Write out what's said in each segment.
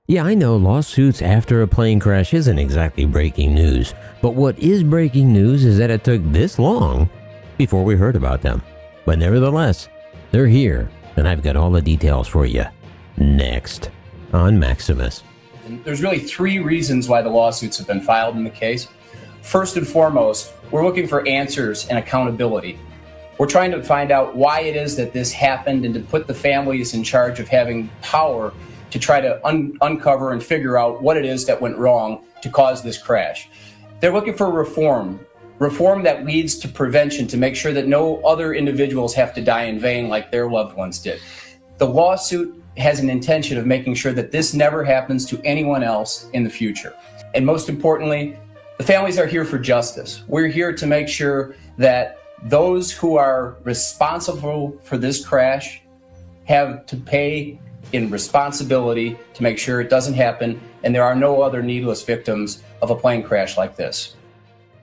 Yeah, I know lawsuits after a plane crash isn't exactly breaking news, but what is breaking news is that it took this long before we heard about them. But nevertheless, they're here, and I've got all the details for you. Next on Maximus. And there's really three reasons why the lawsuits have been filed in the case. First and foremost, we're looking for answers and accountability. We're trying to find out why it is that this happened and to put the families in charge of having power to try to uncover and figure out what it is that went wrong to cause this crash. They're looking for reform that leads to prevention to make sure that no other individuals have to die in vain like their loved ones did. The lawsuit has an intention of making sure that this never happens to anyone else in the future. And most importantly, the families are here for justice. We're here to make sure that those who are responsible for this crash have to pay in responsibility to make sure it doesn't happen and there are no other needless victims of a plane crash like this.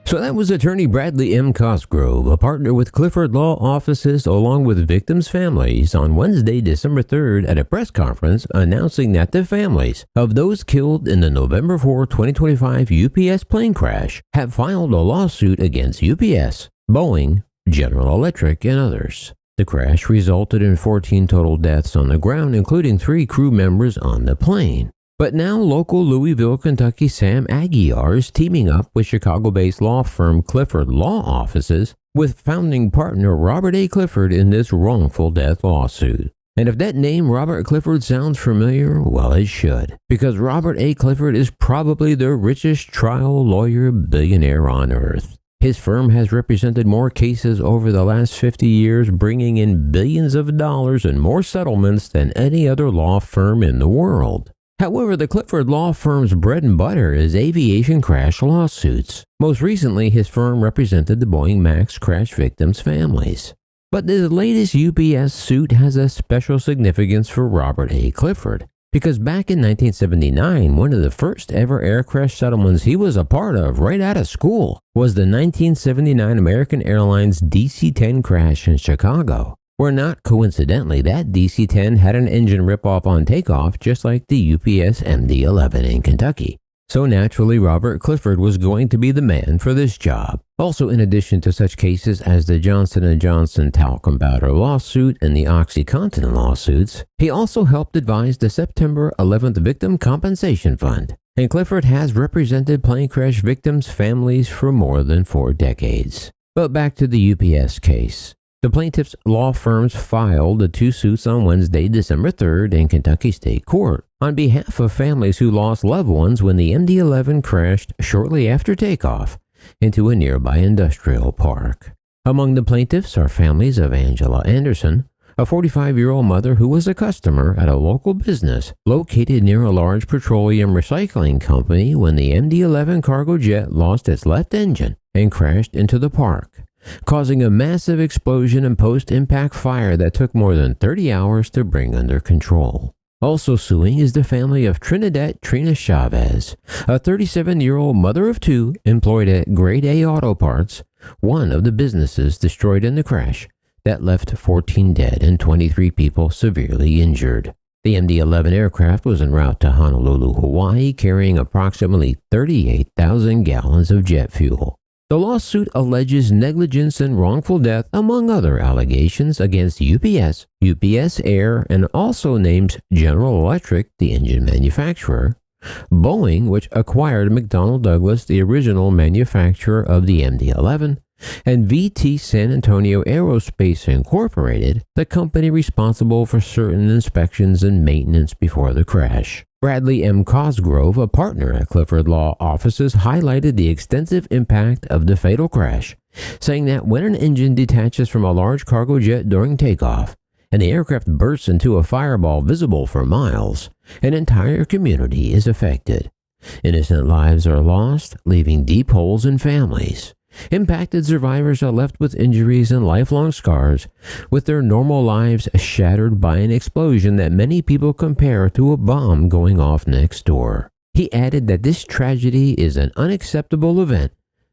So that was attorney Bradley M. Cosgrove, a partner with Clifford Law Offices along with victims' families on Wednesday, December 3rd at a press conference announcing that the families of those killed in the November 4, 2025 UPS plane crash have filed a lawsuit against UPS, Boeing, General Electric, and others. The crash resulted in 14 total deaths on the ground, including 3 crew members on the plane. But now local Louisville, Kentucky Sam Aguiar is teaming up with Chicago-based law firm Clifford Law Offices with founding partner Robert A. Clifford in this wrongful death lawsuit. And if that name Robert Clifford sounds familiar, well, it should, because Robert A. Clifford is probably the richest trial lawyer billionaire on earth. His firm has represented more cases over the last 50 years, bringing in billions of dollars and more settlements than any other law firm in the world. However, the Clifford Law Firm's bread and butter is aviation crash lawsuits. Most recently, his firm represented the Boeing MAX crash victims' families. But this latest UPS suit has a special significance for Robert A. Clifford, because back in 1979, one of the first ever air crash settlements he was a part of right out of school was the 1979 American Airlines DC-10 crash in Chicago, where not coincidentally that DC-10 had an engine ripoff on takeoff just like the UPS MD-11 in Kentucky. So naturally, Robert Clifford was going to be the man for this job. Also, in addition to such cases as the Johnson & Johnson talcum powder lawsuit and the OxyContin lawsuits, he also helped advise the September 11th Victim Compensation Fund. And Clifford has represented plane crash victims' families for more than 4 decades. But back to the UPS case. The plaintiffs' law firms filed the 2 suits on Wednesday, December 3rd in Kentucky State Court on behalf of families who lost loved ones when the MD-11 crashed shortly after takeoff into a nearby industrial park. Among the plaintiffs are families of Angela Anderson, a 45-year-old mother who was a customer at a local business located near a large petroleum recycling company when the MD-11 cargo jet lost its left engine and crashed into the park, causing a massive explosion and post-impact fire that took more than 30 hours to bring under control. Also suing is the family of Trinidad Trina Chavez, a 37-year-old mother of 2 employed at Grade A Auto Parts, one of the businesses destroyed in the crash that left 14 dead and 23 people severely injured. The MD-11 aircraft was en route to Honolulu, Hawaii, carrying approximately 38,000 gallons of jet fuel. The lawsuit alleges negligence and wrongful death, among other allegations, against UPS, UPS Air, and also names General Electric, the engine manufacturer, Boeing, which acquired McDonnell Douglas, the original manufacturer of the MD-11, and VT San Antonio Aerospace Incorporated, the company responsible for certain inspections and maintenance before the crash. Bradley M. Cosgrove, a partner at Clifford Law Offices, highlighted the extensive impact of the fatal crash, saying that when an engine detaches from a large cargo jet during takeoff and the aircraft bursts into a fireball visible for miles, an entire community is affected. Innocent lives are lost, leaving deep holes in families. Impacted survivors are left with injuries and lifelong scars, with their normal lives shattered by an explosion that many people compare to a bomb going off next door. He added that this tragedy is an unacceptable event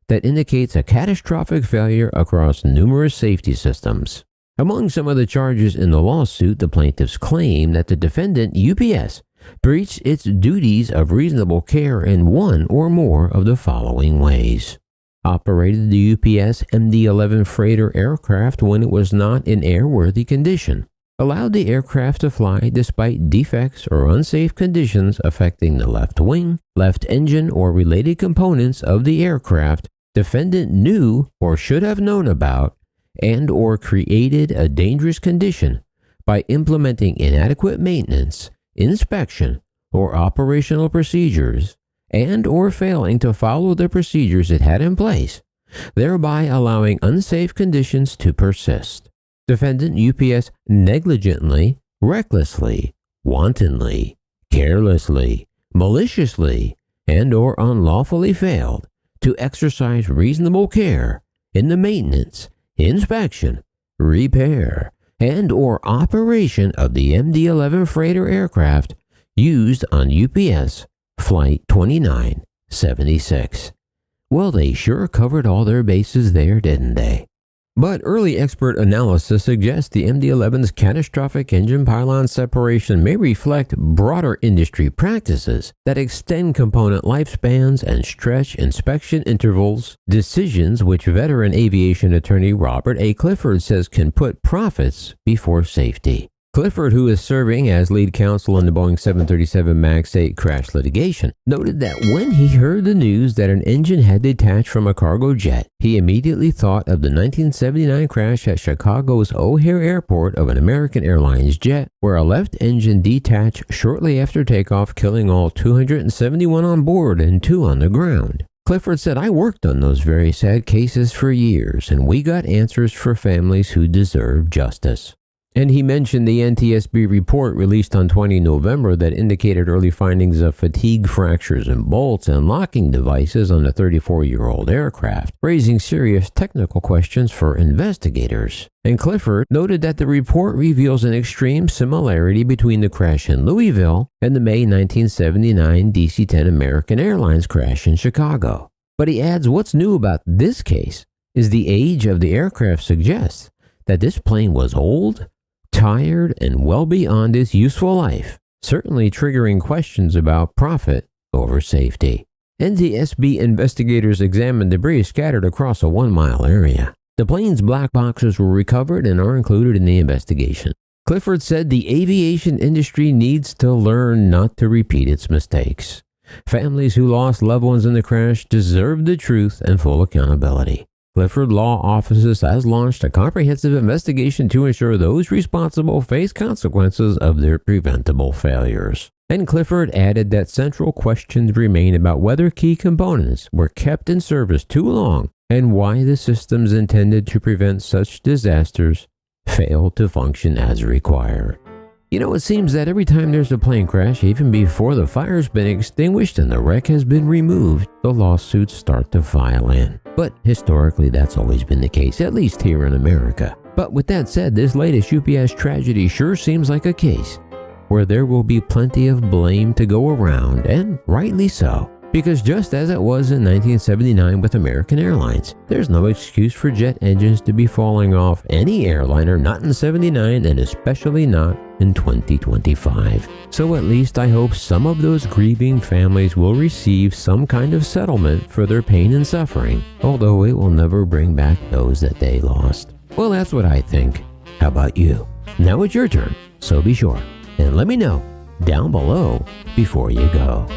that indicates a catastrophic failure across numerous safety systems. Among some of the charges in the lawsuit, the plaintiffs claim that the defendant, UPS, breached its duties of reasonable care in one or more of the following ways. Operated the UPS MD-11 freighter aircraft when it was not in airworthy condition. Allowed the aircraft to fly despite defects or unsafe conditions affecting the left wing, left engine, or related components of the aircraft defendant knew or should have known about, and or created a dangerous condition by implementing inadequate maintenance, inspection, or operational procedures, and or failing to follow the procedures it had in place, thereby allowing unsafe conditions to persist. Defendant UPS negligently, recklessly, wantonly, carelessly, maliciously, and or unlawfully failed to exercise reasonable care in the maintenance, inspection, repair, and or operation of the MD-11 freighter aircraft used on UPS Flight 2976. Well, they sure covered all their bases there, didn't they? But early expert analysis suggests the MD-11's catastrophic engine pylon separation may reflect broader industry practices that extend component lifespans and stretch inspection intervals, decisions which veteran aviation attorney Robert A. Clifford says can put profits before safety. Clifford, who is serving as lead counsel in the Boeing 737 MAX 8 crash litigation, noted that when he heard the news that an engine had detached from a cargo jet, he immediately thought of the 1979 crash at Chicago's O'Hare Airport of an American Airlines jet, where a left engine detached shortly after takeoff, killing all 271 on board and 2 on the ground. Clifford said, "I worked on those very sad cases for years, and we got answers for families who deserve justice." And he mentioned the NTSB report released on 20 November that indicated early findings of fatigue fractures in bolts and locking devices on the 34-year-old aircraft, raising serious technical questions for investigators. And Clifford noted that the report reveals an extreme similarity between the crash in Louisville and the May 1979 DC-10 American Airlines crash in Chicago. But he adds what's new about this case is the age of the aircraft suggests that this plane was old, tired, and well beyond its useful life, certainly triggering questions about profit over safety. NTSB investigators examined debris scattered across a 1-mile area. The plane's black boxes were recovered and are included in the investigation. Clifford said the aviation industry needs to learn not to repeat its mistakes. Families who lost loved ones in the crash deserve the truth and full accountability. Clifford Law Offices has launched a comprehensive investigation to ensure those responsible face consequences of their preventable failures. And Clifford added that central questions remain about whether key components were kept in service too long and why the systems intended to prevent such disasters failed to function as required. You know, it seems that every time there's a plane crash, even before the fire's been extinguished and the wreck has been removed, the lawsuits start to file in. But historically, that's always been the case, at least here in America. But with that said, this latest UPS tragedy sure seems like a case where there will be plenty of blame to go around, and rightly so. Because just as it was in 1979 with American Airlines, there's no excuse for jet engines to be falling off any airliner, not in 79 and especially not in 2025. So at least I hope some of those grieving families will receive some kind of settlement for their pain and suffering, although it will never bring back those that they lost. Well, that's what I think. How about you? Now it's your turn, so be sure and let me know down below before you go.